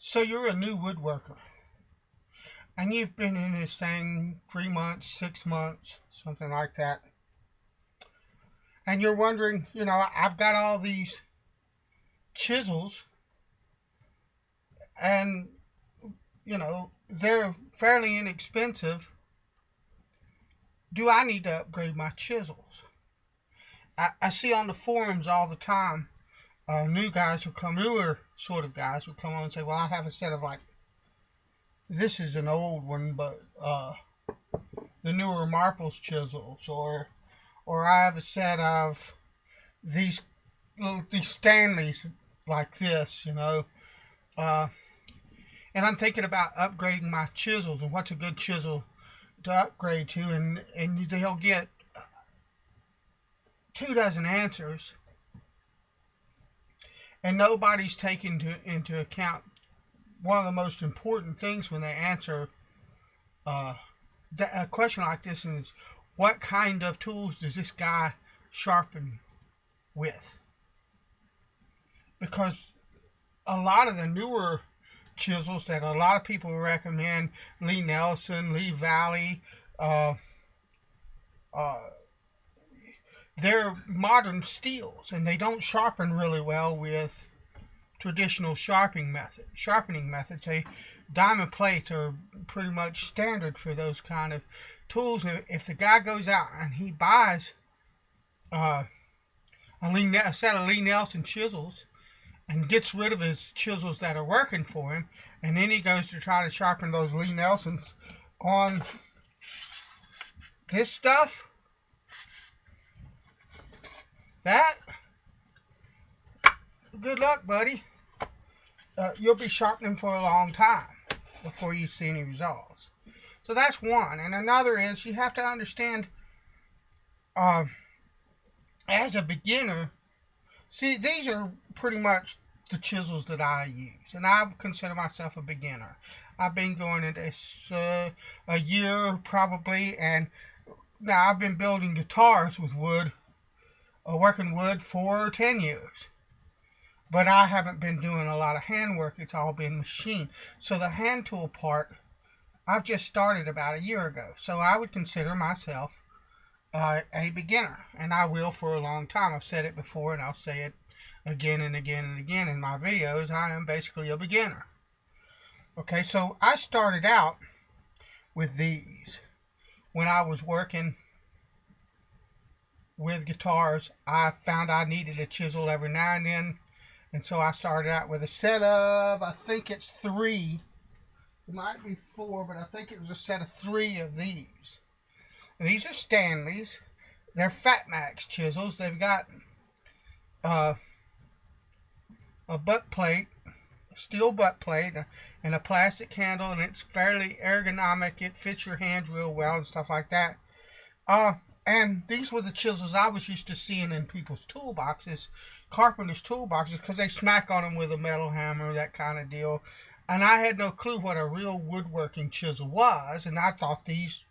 So you're a new woodworker, and you've been in this thing 3 months, 6 months, something like that, and you're wondering, I've got all these chisels, and they're fairly inexpensive. Do I need to upgrade my chisels? I see on the forums all the time, newer sort of guys will come on and say, well, I have a set of like, this is an old one, but the newer Marples chisels, or I have a set of these these Stanleys like this. Uh, and I'm thinking about upgrading my chisels and what's a good chisel to upgrade to, and they'll get 2 dozen answers, and nobody's taking into account one of the most important things when they answer uh, a question like this is, what kind of tools does this guy sharpen with? Because a lot of the newer chisels that a lot of people recommend, Lie-Nielsen, Lee-Valley, uh, uh, they're modern steels, and they don't sharpen really well with traditional sharpening methods. Diamond plates are pretty much standard for those kind of tools. If the guy goes out and he buys uh, a set of Lie-Nielsen chisels and gets rid of his chisels that are working for him, and then he goes to try to sharpen those Lie-Nielsens on this stuff, that, good luck, buddy. You'll be sharpening for a long time before you see any results. So that's one. And another is, you have to understand, as a beginner, see, these are pretty much the chisels that I use, and I consider myself a beginner. I've been going into this a year probably, and now I've been building guitars with wood, working wood for 10 years. But I haven't been doing a lot of hand work. It's all been machine. So the hand tool part, I've just started about a year ago. So I would consider myself a beginner, and I will for a long time. I've said it before, and I'll say it again and again and again in my videos. I am basically a beginner. Okay, so I started out with these. When I was working with guitars, I found I needed a chisel every now and then. And so I started out with a set of, I think it's 3. It might be 4, but I think it was a set of 3 of these. And these are Stanleys. They're Fatmax chisels. They've got a butt plate, a steel butt plate, and a plastic handle, and it's fairly ergonomic. It fits your hands real well and stuff like that. And these were the chisels I was used to seeing in people's toolboxes, carpenters' toolboxes, because they smack on them with a metal hammer, that kind of deal. And I had no clue what a real woodworking chisel was, and I thought that's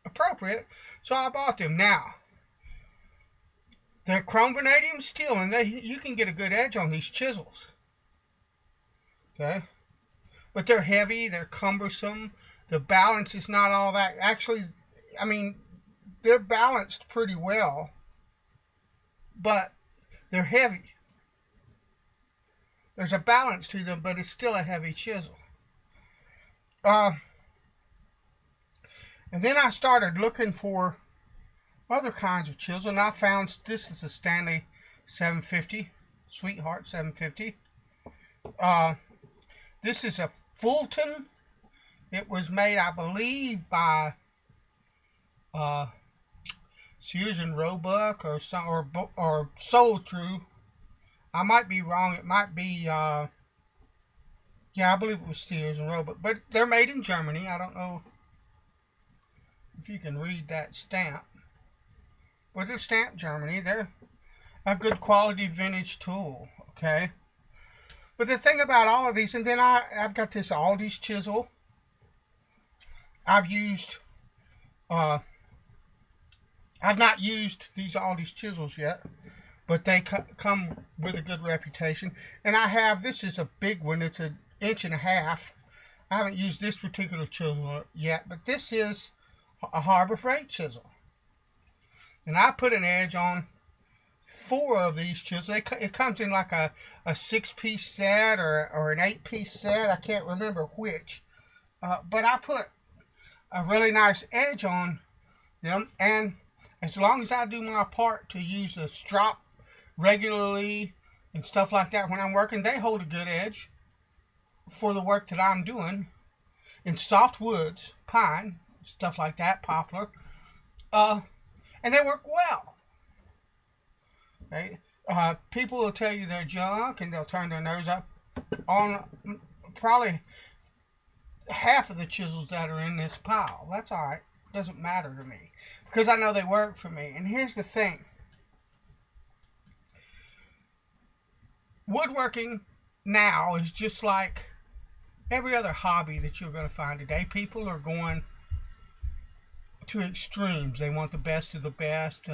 appropriate, so I bought them. Now, they're chrome vanadium steel, and you can get a good edge on these chisels. Okay? But they're heavy, they're cumbersome, the balance is not all that. Actually, I mean, they're balanced pretty well, but they're heavy. There's a balance to them, but it's still a heavy chisel. And then I started looking for other kinds of chisels, and I found this is a Stanley 750, Sweetheart 750. This is a Fulton. It was made, I believe, by Sears and Roebuck or Soul True. I might be wrong. It might be yeah, I believe it was Sears and Roebuck, but they're made in Germany. I don't know if you can read that stamp, but they're stamped Germany. They're a good quality vintage tool. Okay, but the thing about all of these, and then I've got this Aldi's chisel. I've not used these Aldi's chisels yet, but they come with a good reputation. And I have, this is a big one, it's an inch and a half. I haven't used this particular chisel yet, but this is a Harbor Freight chisel. And I put an edge on 4 of these chisels. It comes in like a 6-piece set or an 8-piece set. I can't remember which. But I put a really nice edge on them, and as long as I do my part to use a strop regularly and stuff like that when I'm working, they hold a good edge for the work that I'm doing in soft woods, pine, stuff like that, poplar, and they work well. Right? People will tell you they're junk, and they'll turn their nose up on probably half of the chisels that are in this pile. That's all right. Doesn't matter to me because I know they work for me. And here's the thing. Woodworking now is just like every other hobby that you're going to find today. People are going to extremes. They want the best of the best.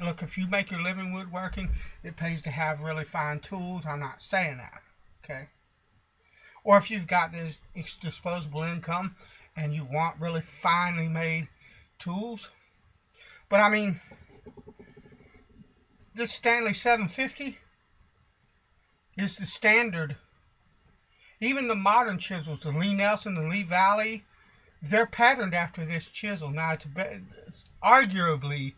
Look, if you make your living woodworking, it pays to have really fine tools. I'm not saying that, okay? Or if you've got this disposable income and you want really finely made tools. But I mean, this Stanley 750 is the standard. Even the modern chisels, the Lee Nelson, the Lee Valley, they're patterned after this chisel. Now, it's arguably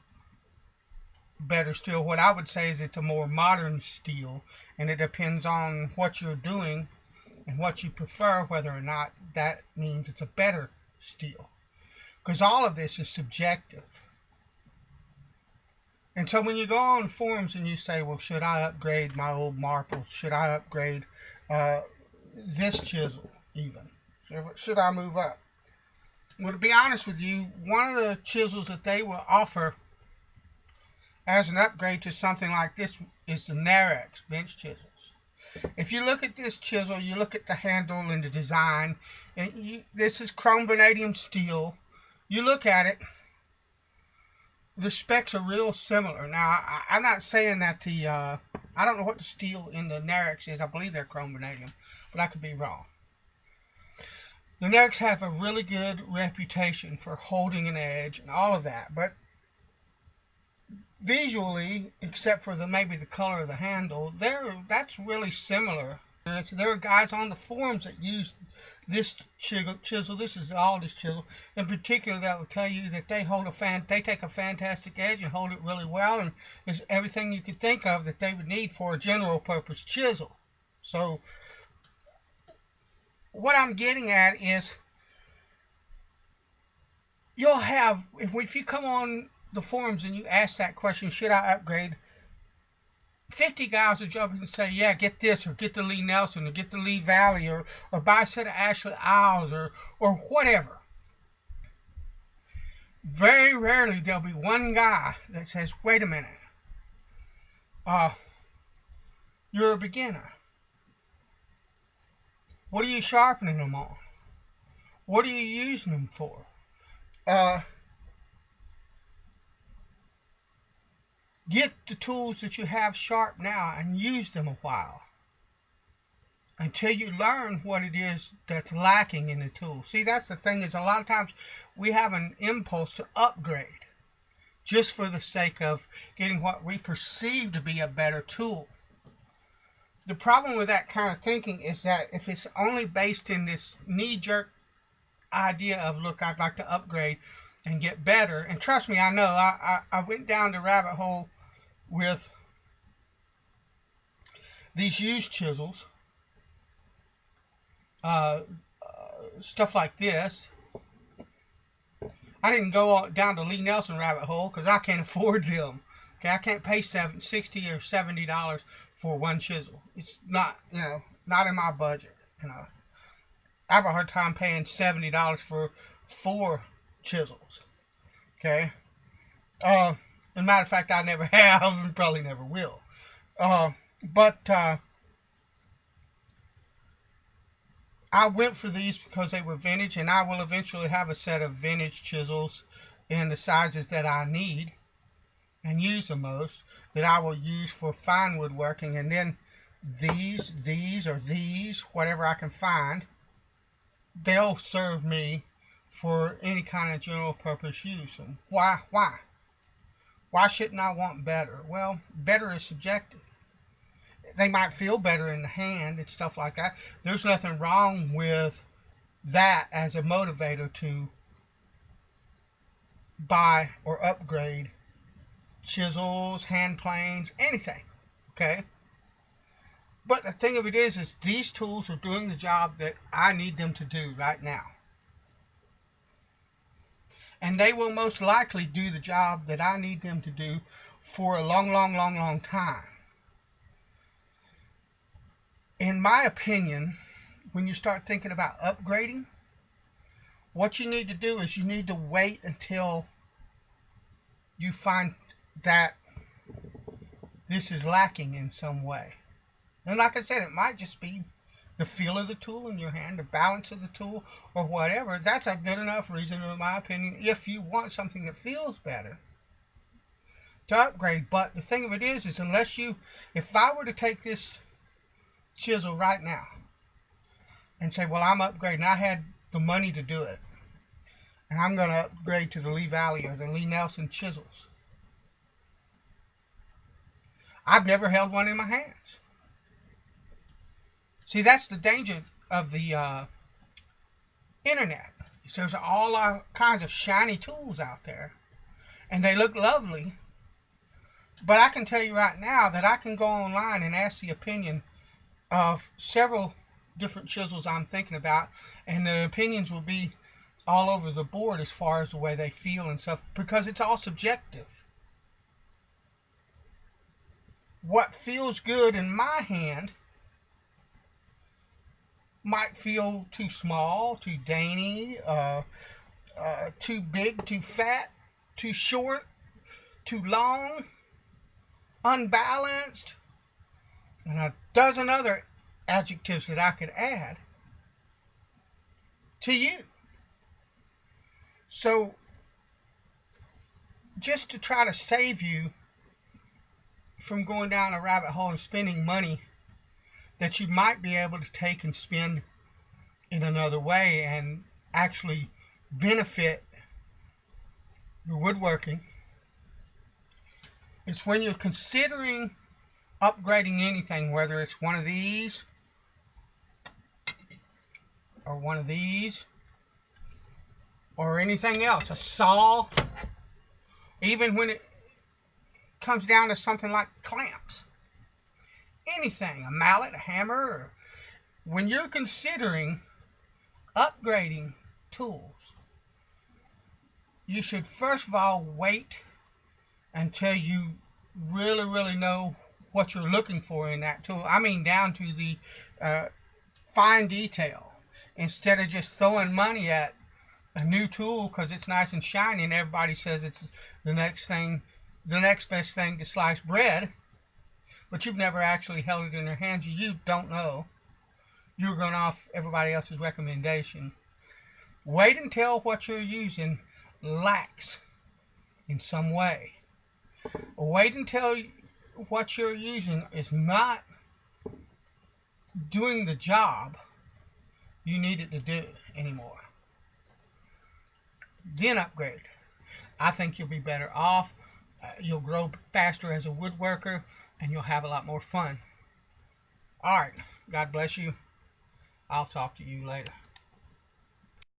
better steel. What I would say is it's a more modern steel, and it depends on what you're doing and what you prefer, whether or not that means it's a better steel. Because all of this is subjective. And so when you go on forums and you say, well, should I upgrade my old marble? Should I upgrade this chisel even? Should I move up? Well, to be honest with you, one of the chisels that they will offer as an upgrade to something like this is the Narex bench chisels. If you look at this chisel, you look at the handle and the design, and this is chrome vanadium steel. You look at it, the specs are real similar. Now, I'm not saying that I don't know what the steel in the Narex is. I believe they're chrome vanadium, but I could be wrong. The Narex have a really good reputation for holding an edge and all of that, but visually, except for maybe the color of the handle, that's really similar. There are guys on the forums that use this chisel. This is the Aldous chisel in particular that will tell you that they take a fantastic edge and hold it really well, and there's everything you could think of that they would need for a general purpose chisel. So what I'm getting at is you'll have, if you come on the forums and you ask that question, should I upgrade? 50 guys will jump in and say, yeah, get this, or get the Lee Nelson, or get the Lee Valley, or buy a set of Ashley Isles, or whatever. Very rarely there'll be one guy that says, wait a minute, you're a beginner. What are you sharpening them on? What are you using them for? Get the tools that you have sharp now and use them a while until you learn what it is that's lacking in the tool. See, that's the thing, is a lot of times we have an impulse to upgrade just for the sake of getting what we perceive to be a better tool. The problem with that kind of thinking is that if it's only based in this knee-jerk idea of, look, I'd like to upgrade and get better, and trust me, I know, I went down the rabbit hole with these used chisels, stuff like this. I didn't go down the Lee Nelson rabbit hole because I can't afford them. Okay, I can't pay $60 or $70 for one chisel. It's not, not in my budget. I have a hard time paying $70 for 4 chisels. Okay. As a matter of fact, I never have and probably never will. But I went for these because they were vintage, and I will eventually have a set of vintage chisels in the sizes that I need. and use the most that I will use for fine woodworking, and then these, or these, whatever I can find, they'll serve me for any kind of general purpose use. And why shouldn't I want better? Well, better is subjective. They might feel better in the hand and stuff like that. There's nothing wrong with that as a motivator to buy or upgrade chisels, hand planes, anything. Okay? But the thing of it is these tools are doing the job that I need them to do right now. And they will most likely do the job that I need them to do for a long time. In my opinion, when you start thinking about upgrading, what you need to do is you need to wait until you find that this is lacking in some way. And like I said, it might just be the feel of the tool in your hand, the balance of the tool, or whatever. That's a good enough reason, in my opinion, if you want something that feels better, to upgrade. But the thing of it is if I were to take this chisel right now and say, well, I'm upgrading, I had the money to do it, and I'm going to upgrade to the Lee Valley or the Lee Nelson chisels. I've never held one in my hands. See, that's the danger of the internet. There's all kinds of shiny tools out there, and they look lovely. But I can tell you right now that I can go online and ask the opinion of several different chisels I'm thinking about, and the opinions will be all over the board as far as the way they feel and stuff, because it's all subjective. What feels good in my hand might feel too small, too dainty, too big, too fat, too short, too long, unbalanced, and a dozen other adjectives that I could add to you. So, just to try to save you from going down a rabbit hole and spending money that you might be able to take and spend in another way and actually benefit your woodworking, it's when you're considering upgrading anything, whether it's one of these or one of these or anything else, a saw, even when it comes down to something like clamps, anything, a mallet, a hammer, or when you're considering upgrading tools, you should first of all wait until you really know what you're looking for in that tool. I mean, down to the fine detail, instead of just throwing money at a new tool because it's nice and shiny and everybody says it's the next best thing to slice bread, but you've never actually held it in your hands. You don't know. You're going off everybody else's recommendation. Wait until what you're using lacks in some way. Wait until what you're using is not doing the job you need it to do anymore. Then upgrade. I think you'll be better off. You'll grow faster as a woodworker, and you'll have a lot more fun. All right. God bless you. I'll talk to you later.